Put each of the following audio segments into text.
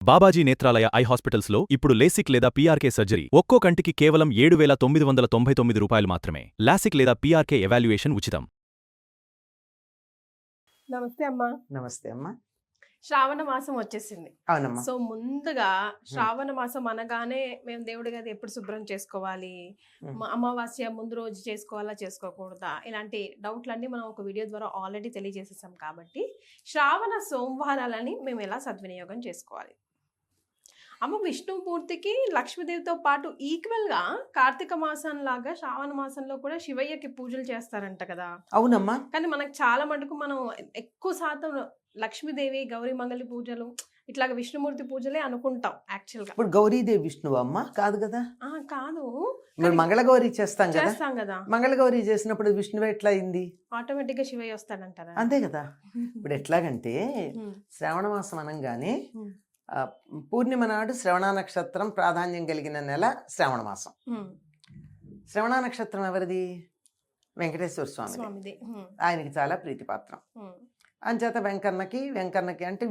Babaji Netralaya I హాస్పిటల్స్లో ఇప్పుడు LASIK లేదా పీఆర్కే సర్జరీ ఒక్కో కంటికి కేవలం 7,999 రూపాయలు మాత్రమే. లాసిక్ లేదా పీఆర్కే ఎవాల్యుయేషన్ ఉచితం. నమస్తే అమ్మా. నమస్తే అమ్మా. శ్రావణ మాసం వచ్చేసింది. అవునమ్మా. సో ముందుగా శ్రావణ మాసం అనగానే మేము దేవుడి గది ఎప్పుడు శుభ్రం చేసుకోవాలి, అమావాస్య ముందు రోజు చేసుకోవాలా చేసుకోకూడదా, ఇలాంటి డౌట్లన్నీ మనం ఒక వీడియో ద్వారా ఆల్రెడీ తెలియజేసేసాం. కాబట్టి శ్రావణ సోమవారాలని మేము ఎలా సద్వినియోగం చేసుకోవాలి? అమ్మ, విష్ణుమూర్తికి లక్ష్మీదేవితో పాటు ఈక్వల్గా కార్తీక మాసం లాగా శ్రావణ మాసంలో కూడా శివయ్యకి పూజలు చేస్తారంట కదా? అవునమ్మా. కానీ మనకు చాలా మటుకు మనం ఎక్కువ శాతం లక్ష్మీదేవి గౌరీ మంగళి పూజలు ఇట్లాగ విష్ణుమూర్తి పూజలే అనుకుంటాం యాక్చువల్గా. ఇప్పుడు గౌరీదేవి విష్ణువు అమ్మ కాదు కదా? కాదు, మరి మంగళగౌరి చేస్తాం కదా. మంగళగౌరి చేసినప్పుడు విష్ణువు ఎట్లా అయింది? ఆటోమేటిక్ గా శివయ్య వస్తాడంటారా? అంతే కదా. ఇప్పుడు ఎట్లాగంటే శ్రావణ మాసం అనగానే పూర్ణిమ నాడు శ్రవణ నక్షత్రం ప్రాధాన్యం కలిగిన నెల శ్రావణ మాసం. శ్రవణ నక్షత్రం ఎవరిది? వెంకటేశ్వర స్వామిది. ఆయనకి చాలా ప్రీతిపాత్రం. అంచేత వెంకన్నకి అంటే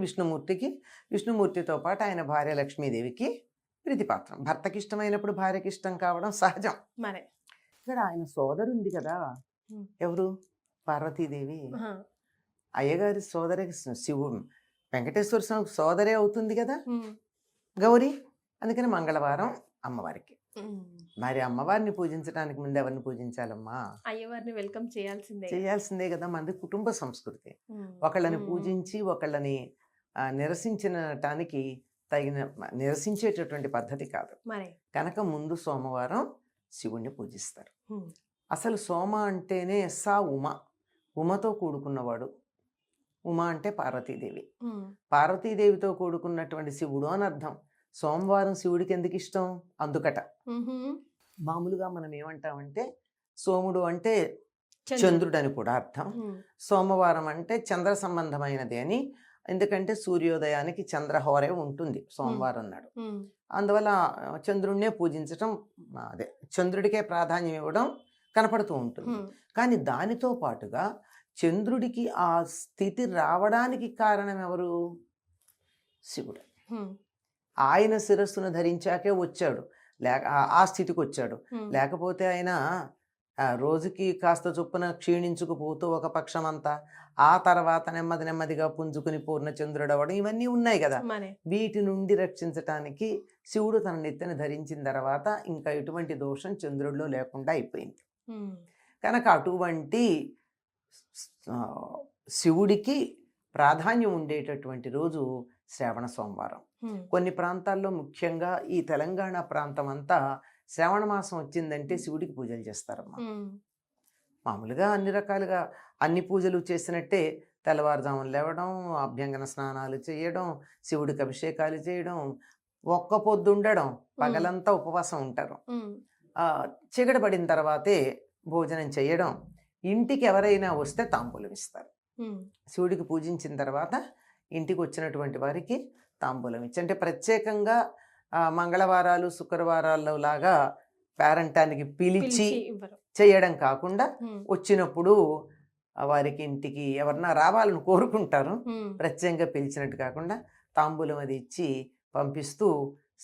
విష్ణుమూర్తితో పాటు ఆయన భార్య లక్ష్మీదేవికి ప్రీతిపాత్రం. భర్తకి ఇష్టమైనప్పుడు భార్యకి ఇష్టం కావడం సహజం. మరి ఇక్కడ ఆయన సోదరు ఉంది కదా, ఎవరు? పార్వతీదేవి. అయ్యగారి సోదరి శివుడు, వెంకటేశ్వర స్వామి సోదరే అవుతుంది కదా గౌరీ. అందుకని మంగళవారం అమ్మవారికి. మరి అమ్మవారిని పూజించడానికి ముందు ఎవరిని పూజించాలమ్మా? అయ్యవారిని వెల్కమ్ చేయాల్సిందే కదా. మనది కుటుంబ సంస్కృతి. ఒకళ్ళని పూజించి ఒకళ్ళని నిరసించటానికి నిరసించేటటువంటి పద్ధతి కాదు కనుక ముందు సోమవారం శివుణ్ణి పూజిస్తారు. అసలు సోమ అంటేనే ఉమతో కూడుకున్నవాడు. ఉమ అంటే పార్వతీదేవి. పార్వతీదేవితో కూడుకున్నటువంటి శివుడు అని అర్థం. సోమవారం శివుడికి ఎందుకు ఇష్టం? అందుకట. మామూలుగా మనం ఏమంటామంటే సోముడు అంటే చంద్రుడు అని కూడా అర్థం. సోమవారం అంటే చంద్ర సంబంధమైనది అని. ఎందుకంటే సూర్యోదయానికి చంద్రహోరే ఉంటుంది సోమవారం నాడు. అందువల్ల చంద్రుడినే పూజించటం, అదే చంద్రుడికే ప్రాధాన్యం ఇవ్వడం కనపడుతూ ఉంటుంది. కానీ దానితో పాటుగా చంద్రుడికి ఆ స్థితి రావడానికి కారణం ఎవరు? శివుడు. ఆయన శిరస్సును ధరించాకే వచ్చాడు, ఆ స్థితికి వచ్చాడు. లేకపోతే ఆయన రోజుకి కాస్త చొప్పున క్షీణించుకుపోతూ ఒక పక్షమంతా, ఆ తర్వాత నెమ్మదిగా పుంజుకుని పూర్ణ చంద్రుడు అవ్వడం, ఇవన్నీ ఉన్నాయి కదా. వీటి నుండి రక్షించటానికి శివుడు తన నెత్తిని ధరించిన తర్వాత ఇంకా ఎటువంటి దోషం చంద్రుడిలో లేకుండా అయిపోయింది. కనుక అటువంటి శివుడికి ప్రాధాన్యం ఉండేటటువంటి రోజు శ్రావణ సోమవారం. కొన్ని ప్రాంతాల్లో, ముఖ్యంగా ఈ తెలంగాణ ప్రాంతం అంతా శ్రావణ మాసం వచ్చిందంటే శివుడికి పూజలు చేస్తారమ్మా. మామూలుగా అన్ని రకాలుగా అన్ని పూజలు చేసినట్టే తెల్లవారుజామున లేవడం, అభ్యంగన స్నానాలు చేయడం, శివుడికి అభిషేకాలు చేయడం, ఒక్క పొద్దు ఉండడం, పగలంతా ఉపవాసం ఉంటారు. చీకటి పడిన తర్వాతే భోజనం చేయడం. ఇంటికి ఎవరైనా వస్తే తాంబూలం ఇస్తారు. శివుడికి పూజించిన తర్వాత ఇంటికి వచ్చినటువంటి వారికి తాంబూలం ఇచ్చి, అంటే ప్రత్యేకంగా మంగళవారాలు శుక్రవారాల్లో లాగా పేరంటానికి పిలిచి చేయడం కాకుండా వచ్చినప్పుడు వారికి ఇంటికి ఎవరన్నా రావాలని కోరుకుంటారు, ప్రత్యేకంగా పిలిచినట్టు కాకుండా తాంబూలం అది ఇచ్చి పంపిస్తూ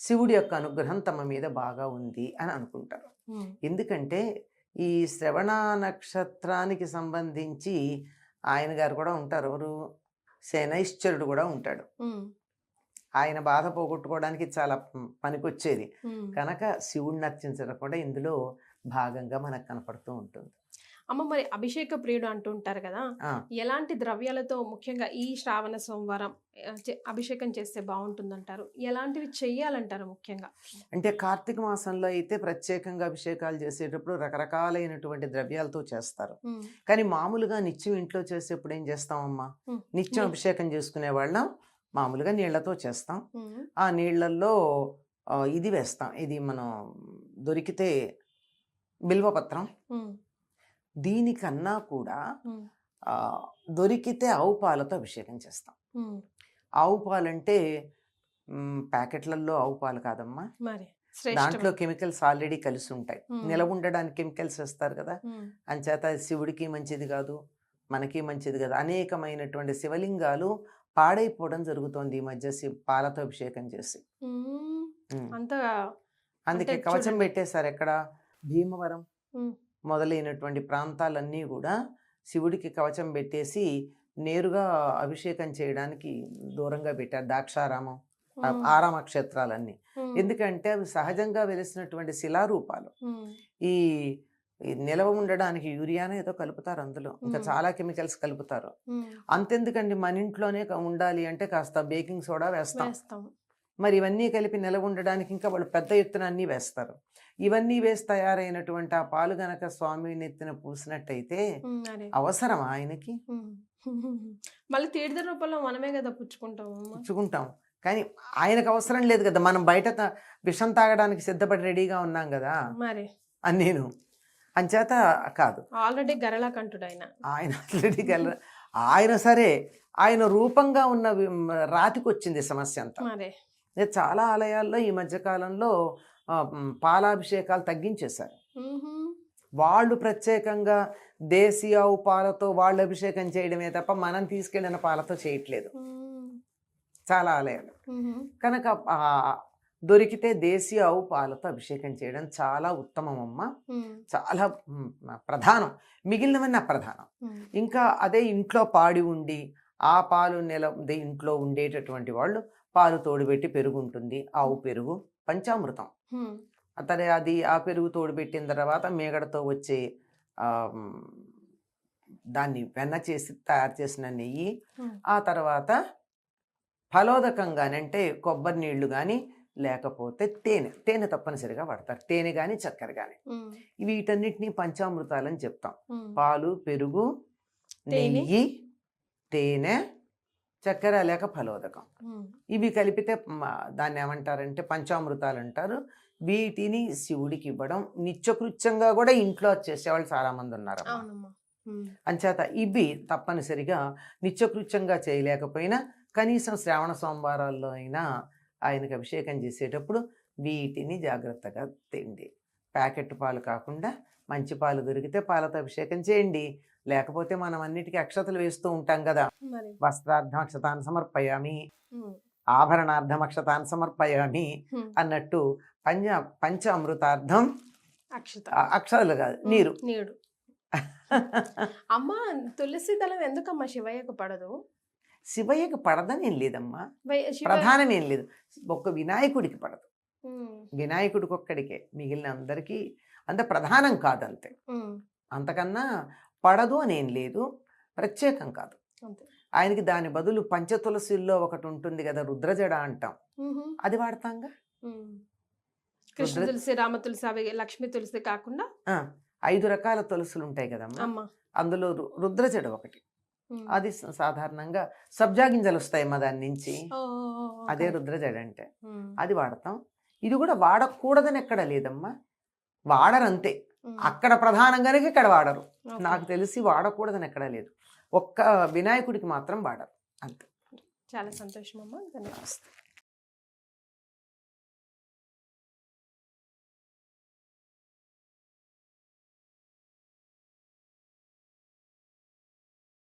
శివుడి యొక్క అనుగ్రహం తమ మీద బాగా ఉంది అని అనుకుంటారు. ఎందుకంటే ఈ శ్రవణ నక్షత్రానికి సంబంధించి ఆయన గారు కూడా ఉంటారు. ఎవరు? శనైశ్చరుడు కూడా ఉంటాడు. ఆయన బాధ పోగొట్టుకోవడానికి చాలా పనికొచ్చేది కనుక శివుడిని అర్చించడం కూడా ఇందులో భాగంగా మనకు కనపడుతూ ఉంటుంది. అమ్మ, మరి అభిషేక ప్రియుడు అంటుంటారు కదా, ఎలాంటి ద్రవ్యాలతో ముఖ్యంగా ఈ శ్రావణ సోమవారం అభిషేకం చేస్తే బాగుంటుందంటారు? ఎలాంటివి చెయ్యాలంటారు ముఖ్యంగా? అంటే కార్తీక మాసంలో అయితే ప్రత్యేకంగా అభిషేకాలు చేసేటప్పుడు రకరకాలైనటువంటి ద్రవ్యాలతో చేస్తారు. కానీ మామూలుగా నిత్యం ఇంట్లో చేసేప్పుడు ఏం చేస్తామమ్మా? నిత్యం అభిషేకం చేసుకునే వాళ్ళం మామూలుగా నీళ్లతో చేస్తాం. ఆ నీళ్లలో ఇది వేస్తాం, ఇది మనం దొరికితే బిల్వపత్రం. దీనికన్నా కూడా దొరికితే ఆవు పాలతో అభిషేకం చేస్తాం. ఆవు పాలు అంటే ప్యాకెట్లలో ఆవు పాలు కాదమ్మా, దాంట్లో కెమికల్స్ ఆల్రెడీ కలిసి ఉంటాయి. నిలవ ఉండడానికి కెమికల్స్ వేస్తారు కదా, అంచేత శివుడికి మంచిది కాదు, మనకి మంచిది కాదు. అనేకమైనటువంటి శివలింగాలు పాడైపోవడం జరుగుతోంది ఈ మధ్య పాలతో అభిషేకం చేసి. ఉమ్. అంత అందుకే అంటే కవచం చూడండి. పెట్టేశారు ఎక్కడ, భీమవరం ఉమ్, మొదలైనటువంటి ప్రాంతాలన్నీ కూడా శివుడికి కవచం పెట్టేసి నేరుగా అభిషేకం చేయడానికి దూరంగా పెట్టారు. ద్రాక్షారామం, ఉమ్, ఆరామ క్షేత్రాలన్నీ. ఉమ్, ఎందుకంటే అవి సహజంగా వెలిసినటువంటి శిలారూపాలు. ఉమ్, ఈ ఈ నిలవ ఉండడానికి యూరియానో ఏదో కలుపుతారు అందులో, ఇంకా చాలా కెమికల్స్ కలుపుతారు. ఉమ్, అంతెందుకండి, మన ఇంట్లోనే ఉండాలి అంటే కాస్త బేకింగ్ సోడా వేస్తాం. వేస్తాం. మరి ఇవన్నీ కలిపి నిలవ ఉండడానికి ఇంకా వాళ్ళు పెద్ద ఎత్తున అన్నీ వేస్తారు. ఇవన్నీ వేసి తయారైనటువంటి ఆ పాలు గనక స్వామి నెత్తిన పూసినట్టయితే అరే అవసరం ఆయనకి? ఉమ్. మళ్ళీ తీర్థ రూపంలో మనమే కదా పుచ్చుకుంటాము. పుచ్చుకుంటాం, కానీ ఆయనకు అవసరం లేదు కదా. మనం బయట విషం తాగడానికి సిద్ధపడి రెడీగా ఉన్నాం కదా మరి అని నేను అంచేత కాదు. ఆల్రెడీ గరళ కంటుడు ఆయన. ఆయన ఆల్రెడీ ఆయన సరే, ఆయన రూపంగా ఉన్న రాతికి వచ్చింది సమస్య అంతా. మరి చాలా ఆలయాల్లో ఈ మధ్యకాలంలో పాలాభిషేకాలు తగ్గించేశారు. ఉహుం. వాళ్ళు ప్రత్యేకంగా దేశీ ఆవు పాలతో వాళ్ళు అభిషేకం చేయడమే తప్ప మనం తీసుకెళ్ళిన పాలతో చేయట్లేదు ఉమ్, చాలా ఆలయాలు. ఉహుం. కనుక దొరికితే దేశీ ఆవు పాలతో అభిషేకం చేయడం చాలా ఉత్తమం అమ్మ, ఉమ్, చాలా ప్రధానం. మిగిలినవన్నీ అప్రధానం. ఉమ్, ఇంకా అదే ఇంట్లో పాడి ఉండి ఆ పాలు ఇంట్లో ఉండేటటువంటి వాళ్ళు పాలు తోడుపెట్టి పెరుగు ఉంటుంది, ఆవు పెరుగు పంచామృతం. ఉమ్, అతనే అది ఆ పెరుగు తోడుపెట్టిన తర్వాత మేగడతో వచ్చే దాన్ని వెన్న చేసి తయారు చేసిన నెయ్యి, ఉమ్, ఆ తర్వాత ఫలోదకం కానీ అంటే కొబ్బరి నీళ్లు కానీ లేకపోతే తేనె తప్పనిసరిగా వాడతారు. తేనె కానీ చక్కెర కానీ, ఉమ్, వీటన్నిటినీ పంచామృతాలని చెప్తాం. ఉమ్, పాలు, పెరుగు, తేనె. నెయ్యి, తేనె, చక్కెర లేక ఫలోదకం, ఉమ్, ఇవి కలిపితే దాన్ని ఏమంటారంటే పంచామృతాలు అంటారు. వీటిని శివుడికి ఇవ్వడం నిత్యకృత్యంగా కూడా ఇంట్లో చేసేవాళ్ళు చాలామంది ఉన్నారు. అవునమ్మా. ఉమ్, అంచేత ఇవి తప్పనిసరిగా నిత్యకృత్యంగా చేయలేకపోయినా కనీసం శ్రావణ సోమవారాల్లో అయినా ఆయనకు అభిషేకం చేసేటప్పుడు వీటిని జాగ్రత్తగా తిండి. ప్యాకెట్ పాలు కాకుండా మంచి పాలు దొరికితే పాలతో అభిషేకం చేయండి. లేకపోతే మనం అన్నిటికీ అక్షతలు వేస్తూ ఉంటాం కదా. మరి వస్త్రార్థం అక్షతాన్ని సమర్పయామి, ఉమ్, ఆభరణార్థం అక్షతాన్ని సమర్పయామి ఉమ్, అన్నట్టు పంచ అమృతార్థం అక్షత అక్షతలు కాదు, నీరు. నీడు. అమ్మ, తులసి దళం ఎందుకమ్మా శివయ్యకు పడదు? శివయ్యకి పడదని ఏం లేదమ్మా, శివ ప్రధానం ఏం లేదు. ఒక్క వినాయకుడికి పడదు, ఉమ్, వినాయకుడికి ఒక్కడికే. మిగిలిన అందరికీ అంత ప్రధానం కాదంతే. ఉమ్, అంతకన్నా పడదు అని ఏం లేదు, ప్రత్యేకం కాదు. అంతే. ఆయనకి దాని బదులు పంచతులసిల్లో ఒకటి ఉంటుంది కదా, రుద్రజడ అంటాం, ఉహుం. అది వాడతాంగా. ఉమ్. కృష్ణ తులసి, రామ తులసి, అవి లక్ష్మీ తులసి కాకుండా 5 రకాల తులసులు ఉంటాయి కదమ్మా, అమ్మ. అందులో రుద్రజడ ఒకటి. ఉమ్. అది సాధారణంగా సబ్జా గింజలు వస్తాయమ్మా దాని నుంచి, ఓ, ఓ, ఓ, ఓ, అదే correct. రుద్రజడ అంటే. ఉమ్, అది వాడతాం. ఇది కూడా వాడకూడదని ఎక్కడ లేదమ్మా, వాడరంతే. ఉమ్, అక్కడ ప్రధానంగానే ఇక్కడ వాడరు. ఓకే. నాకు తెలిసి వాడకూడదని ఎక్కడా లేదు, ఒక్క వినాయకుడికి మాత్రం వాడరు అంతే. చాలా సంతోషం అమ్మా, ధన్యవాదాలు.